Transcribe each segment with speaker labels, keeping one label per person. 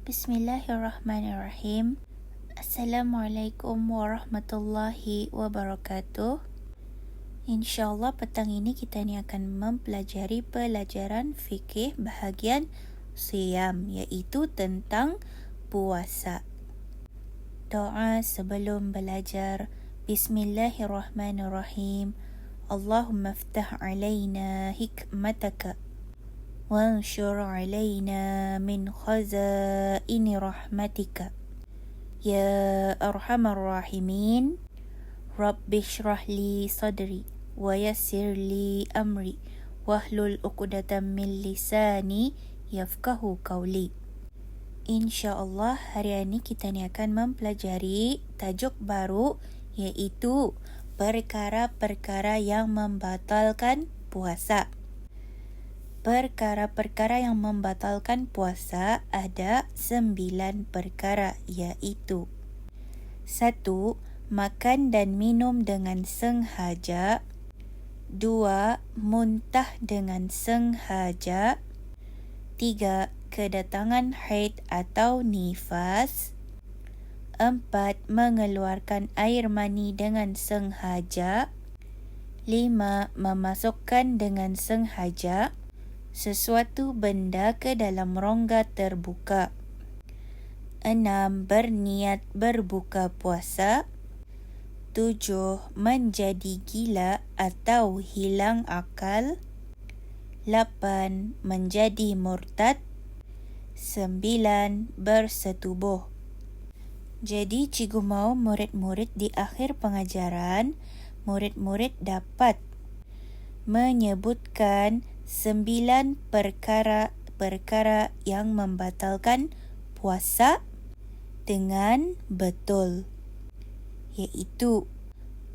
Speaker 1: Bismillahirrahmanirrahim. Assalamualaikum warahmatullahi wabarakatuh. InsyaAllah petang ini kita ni akan mempelajari pelajaran fikih bahagian siyam, iaitu tentang puasa. Doa sebelum belajar. Bismillahirrahmanirrahim. Allahumma aftah alaina hikmataka وانشر علينا من خزائن رحمتك يا أرحم الراحمين رب اشرح لي صدري ويسر لي أمري واحلل عقدة من لساني يفقه قولي. InsyaAllah hari ini kita ni akan mempelajari tajuk baru, iaitu perkara-perkara yang membatalkan puasa. Perkara-perkara yang membatalkan puasa ada 9 perkara, iaitu 1. Makan dan minum dengan sengaja. 2. Muntah dengan sengaja. 3. Kedatangan haid atau nifas. 4. Mengeluarkan air mani dengan sengaja. 5. Memasukkan dengan sengaja sesuatu benda ke dalam rongga terbuka. 6. Berniat berbuka puasa. 7. Menjadi gila atau hilang akal. 8. Menjadi murtad. 9. Bersetubuh. Jadi cikgu mahu murid-murid di akhir pengajaran, murid-murid dapat menyebutkan 9 perkara yang membatalkan puasa dengan betul, iaitu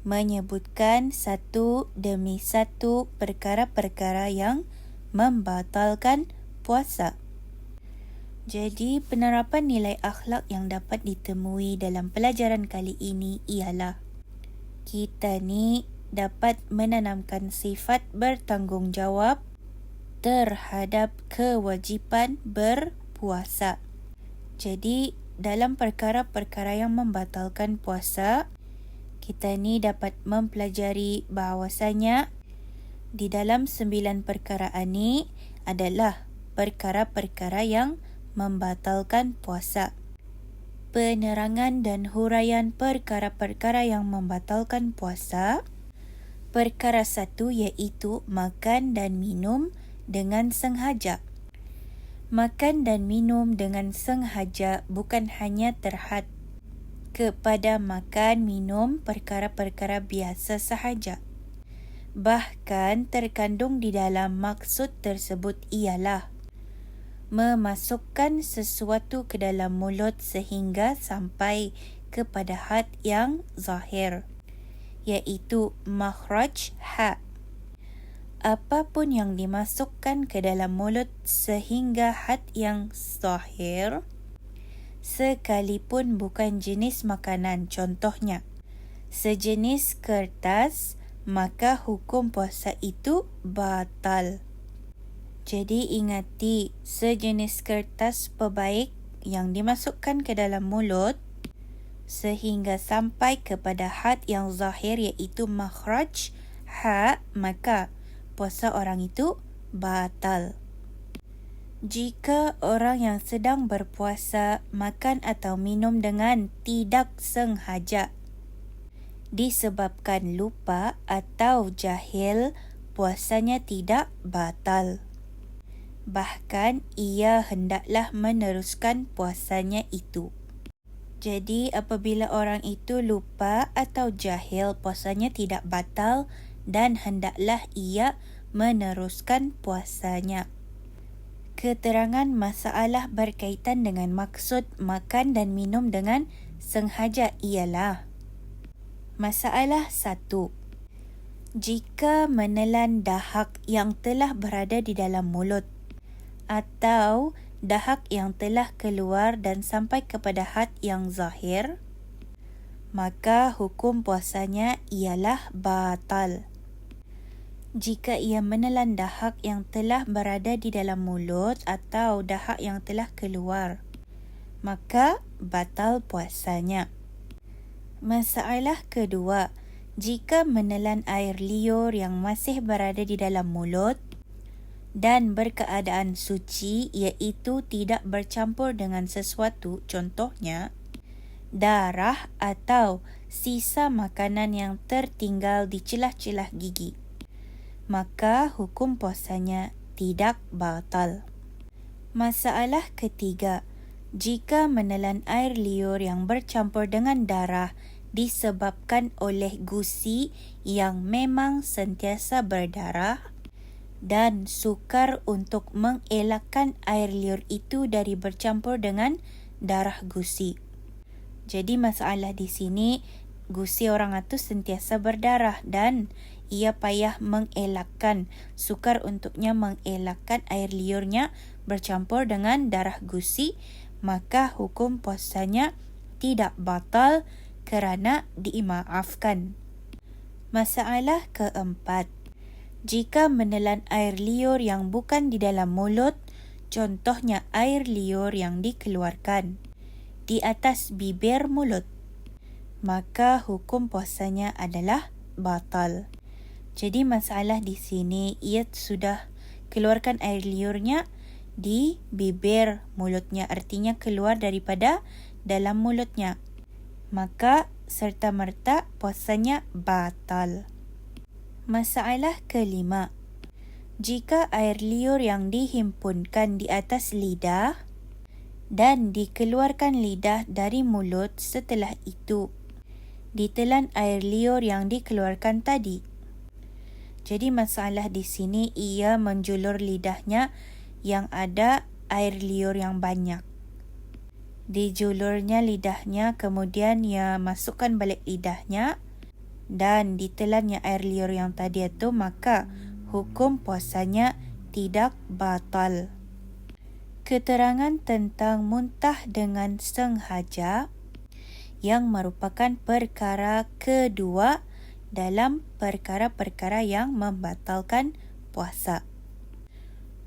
Speaker 1: menyebutkan satu demi satu perkara-perkara yang membatalkan puasa. Jadi penerapan nilai akhlak yang dapat ditemui dalam pelajaran kali ini ialah kita ni dapat menanamkan sifat bertanggungjawab terhadap kewajipan berpuasa. Jadi dalam perkara-perkara yang membatalkan puasa, kita ni dapat mempelajari bahawasanya di dalam 9 perkara ini adalah perkara-perkara yang membatalkan puasa. Penerangan dan huraian perkara-perkara yang membatalkan puasa. Perkara 1 iaitu makan dan minum dengan sengaja. Makan dan minum dengan sengaja bukan hanya terhad kepada makan minum perkara-perkara biasa sahaja. Bahkan terkandung di dalam maksud tersebut ialah memasukkan sesuatu ke dalam mulut sehingga sampai kepada had yang zahir, iaitu makhraj ha. Apapun yang dimasukkan ke dalam mulut sehingga had yang zahir, sekalipun bukan jenis makanan, contohnya sejenis kertas, maka hukum puasa itu batal. Jadi ingati, sejenis kertas pebaik yang dimasukkan ke dalam mulut sehingga sampai kepada had yang zahir, iaitu makhraj ha, maka puasa orang itu batal. Jika orang yang sedang berpuasa makan atau minum dengan tidak sengaja disebabkan lupa atau jahil, puasanya tidak batal. Bahkan ia hendaklah meneruskan puasanya itu. Jadi apabila orang itu lupa atau jahil, puasanya tidak batal dan hendaklah ia meneruskan puasanya. Keterangan masalah berkaitan dengan maksud makan dan minum dengan sengaja ialah: masalah 1. Jika menelan dahak yang telah berada di dalam mulut atau dahak yang telah keluar dan sampai kepada had yang zahir, maka hukum puasanya ialah batal. Jika ia menelan dahak yang telah berada di dalam mulut atau dahak yang telah keluar maka batal puasanya. Masalah kedua, jika menelan air liur yang masih berada di dalam mulut dan berkeadaan suci, iaitu tidak bercampur dengan sesuatu, contohnya darah atau sisa makanan yang tertinggal di celah-celah gigi, maka hukum puasanya tidak batal. Masalah ketiga, jika menelan air liur yang bercampur dengan darah disebabkan oleh gusi yang memang sentiasa berdarah dan sukar untuk mengelakkan air liur itu dari bercampur dengan darah gusi. Jadi masalah di sini, gusi orang itu sentiasa berdarah dan ia payah mengelakkan, sukar untuknya mengelakkan air liurnya bercampur dengan darah gusi, maka hukum puasanya tidak batal kerana dimaafkan. Masalah keempat, jika menelan air liur yang bukan di dalam mulut, contohnya air liur yang dikeluarkan di atas bibir mulut, maka hukum puasanya adalah batal. Jadi masalah di sini, ia sudah keluarkan air liurnya di bibir mulutnya, artinya keluar daripada dalam mulutnya, maka serta-merta puasanya batal. Masalah kelima, jika air liur yang dihimpunkan di atas lidah dan dikeluarkan lidah dari mulut, setelah itu ditelan air liur yang dikeluarkan tadi. Jadi masalah di sini, ia menjulur lidahnya yang ada air liur yang banyak. Dijulurnya lidahnya, kemudian ia masukkan balik lidahnya dan ditelannya air liur yang tadi itu, maka hukum puasanya tidak batal. Keterangan tentang muntah dengan sengaja yang merupakan perkara kedua dalam perkara-perkara yang membatalkan puasa.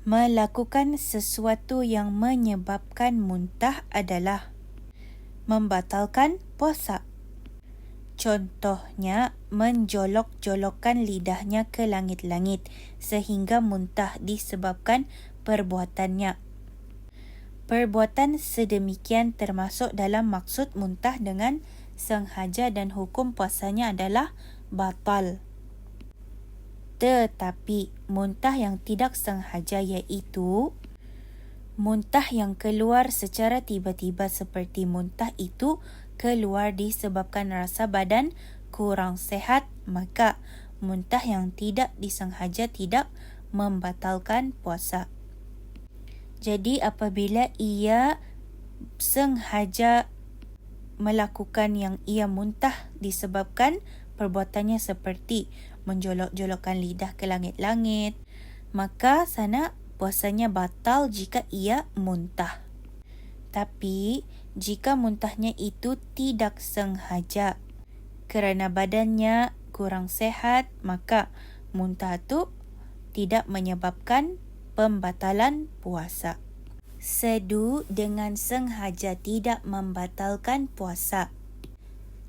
Speaker 1: Melakukan sesuatu yang menyebabkan muntah adalah membatalkan puasa. Contohnya, menjolok-jolokkan lidahnya ke langit-langit sehingga muntah disebabkan perbuatannya. Perbuatan sedemikian termasuk dalam maksud muntah dengan sengaja dan hukum puasanya adalah batal. Tetapi muntah yang tidak sengaja, iaitu muntah yang keluar secara tiba-tiba, seperti muntah itu keluar disebabkan rasa badan kurang sehat, maka muntah yang tidak disengaja tidak membatalkan puasa. Jadi apabila ia sengaja melakukan yang ia muntah disebabkan perbuatannya seperti menjolok-jolokkan lidah ke langit-langit, maka sana puasanya batal jika ia muntah. Tapi jika muntahnya itu tidak sengaja kerana badannya kurang sehat, maka muntah itu tidak menyebabkan pembatalan puasa. Sedu dengan sengaja tidak membatalkan puasa,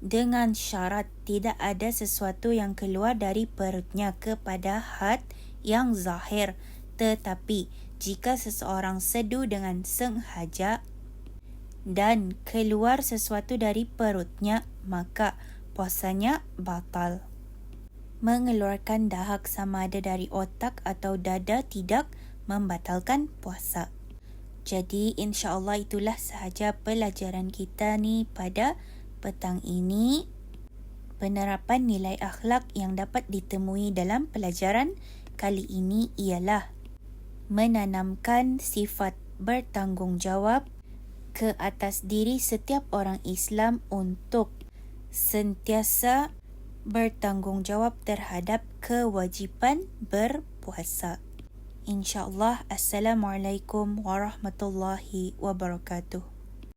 Speaker 1: dengan syarat tidak ada sesuatu yang keluar dari perutnya kepada had yang zahir. Tetapi jika seseorang sedu dengan sengaja dan keluar sesuatu dari perutnya, maka puasanya batal. Mengeluarkan dahak sama ada dari otak atau dada tidak membatalkan puasa. Jadi insya-Allah itulah sahaja pelajaran kita ni pada petang ini. Penerapan nilai akhlak yang dapat ditemui dalam pelajaran kali ini ialah menanamkan sifat bertanggungjawab ke atas diri setiap orang Islam untuk sentiasa bertanggungjawab terhadap kewajipan berpuasa. InsyaAllah. Assalamualaikum warahmatullahi wabarakatuh.